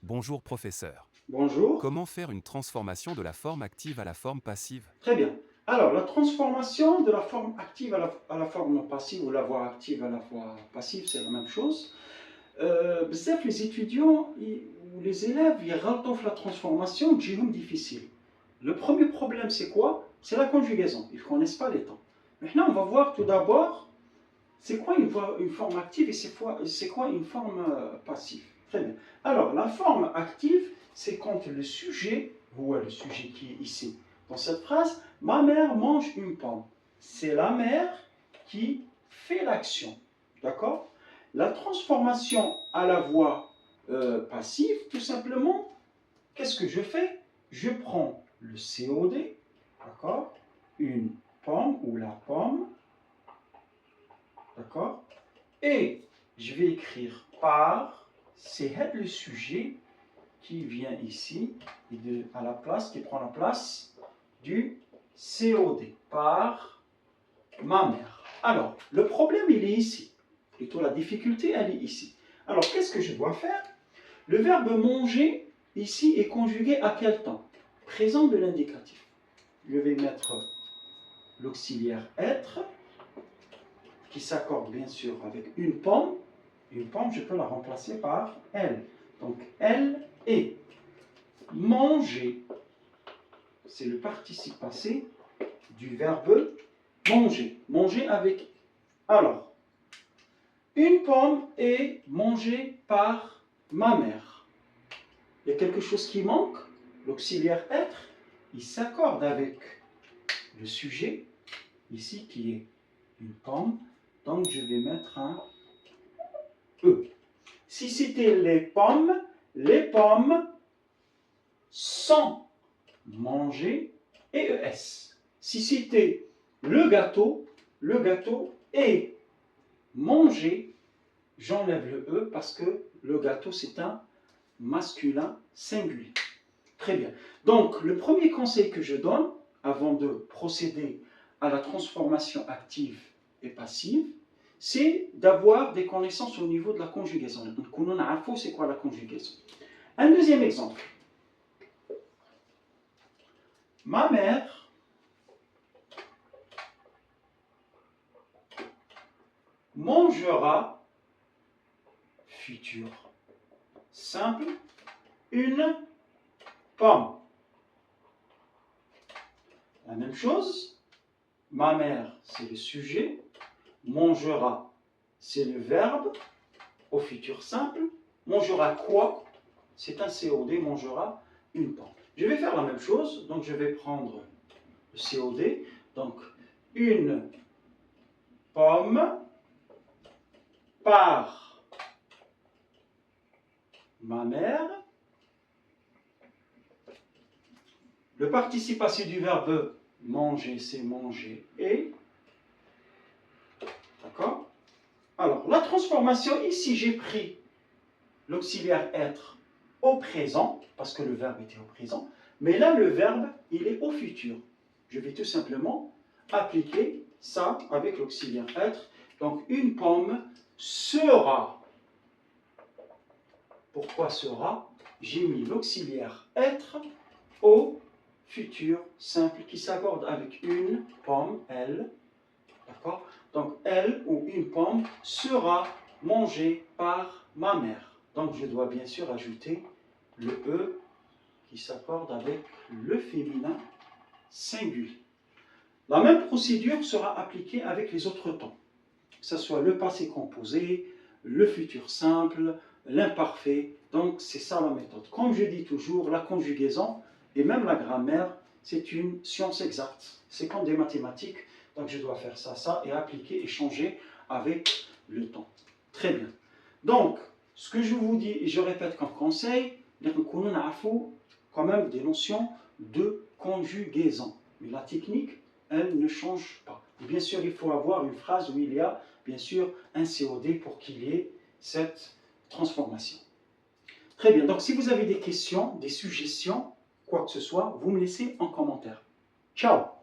Bonjour professeur. Bonjour. Comment faire une transformation de la forme active à la forme passive? Très bien. Alors, la transformation de la forme active à la forme passive ou la voie active à la voie passive, c'est la même chose. بزاف les étudiants ou les élèves, ils ratent la transformation, تجيهم difficile. Le premier problème, c'est quoi? C'est la conjugaison. Ils ne connaissent pas les temps. Maintenant, on va voir tout d'abord, c'est quoi une forme active et c'est quoi une forme passive. Très bien. Alors, la forme active, c'est quand le sujet, ou le sujet qui est ici, dans cette phrase, ma mère mange une pomme. C'est la mère qui fait l'action. D'accord? La transformation à la voix passive, tout simplement, qu'est-ce que je fais? Je prends le COD, d'accord? Une pomme ou la pomme, d'accord? Et je vais écrire par, c'est le sujet qui vient ici, et à la place, qui prend la place du COD, par ma mère. Alors, le problème, il est ici. Plutôt, la difficulté, elle est ici. Alors, qu'est-ce que je dois faire? Le verbe manger, ici, est conjugué à quel temps? Présent de l'indicatif. Je vais mettre l'auxiliaire être, qui s'accorde bien sûr avec une pomme. Une pomme, je peux la remplacer par elle. Donc, elle est. Manger, c'est le participe passé du verbe manger. Manger avec. Alors, une pomme est mangée par ma mère. Il y a quelque chose qui manque. L'auxiliaire être, il s'accorde avec le sujet, ici qui est une pomme. Donc, je vais mettre un E. Si c'était les pommes sont mangées et ES. Si c'était le gâteau est mangé, j'enlève le E parce que le gâteau c'est un masculin singulier. Très bien. Donc, le premier conseil que je donne avant de procéder à la transformation active et passive, c'est d'avoir des connaissances au niveau de la conjugaison. Donc, on a info, c'est quoi la conjugaison? Un deuxième exemple. Ma mère mangera, futur simple, une pomme. La même chose, ma mère, c'est le sujet, mangera, c'est le verbe, au futur simple, mangera quoi? C'est un COD, mangera une pomme. Je vais faire la même chose, donc je vais prendre le COD, donc une pomme par ma mère. Le participe passé du verbe manger, c'est manger et. D'accord? Alors, la transformation, ici, j'ai pris l'auxiliaire être au présent, parce que le verbe était au présent, mais là, le verbe, il est au futur. Je vais tout simplement appliquer ça avec l'auxiliaire être. Donc, une pomme sera. Pourquoi sera? J'ai mis l'auxiliaire être au futur simple qui s'accorde avec une pomme, elle. D'accord? Donc, elle ou une pomme sera mangée par ma mère. Donc, je dois bien sûr ajouter le E qui s'accorde avec le féminin singulier. La même procédure sera appliquée avec les autres temps, que ce soit le passé composé, le futur simple, l'imparfait. Donc, c'est ça la méthode. Comme je dis toujours, la conjugaison et même la grammaire, c'est une science exacte. C'est comme des mathématiques. Donc, je dois faire ça, ça, et appliquer et changer avec le temps. Très bien. Donc, ce que je vous dis, et je répète comme conseil, on a quand même des notions de conjugaison. Mais la technique, elle ne change pas. Et bien sûr, il faut avoir une phrase où il y a, bien sûr, un COD pour qu'il y ait cette transformation. Très bien. Donc, si vous avez des questions, des suggestions, quoi que ce soit, vous me laissez en commentaire. Ciao!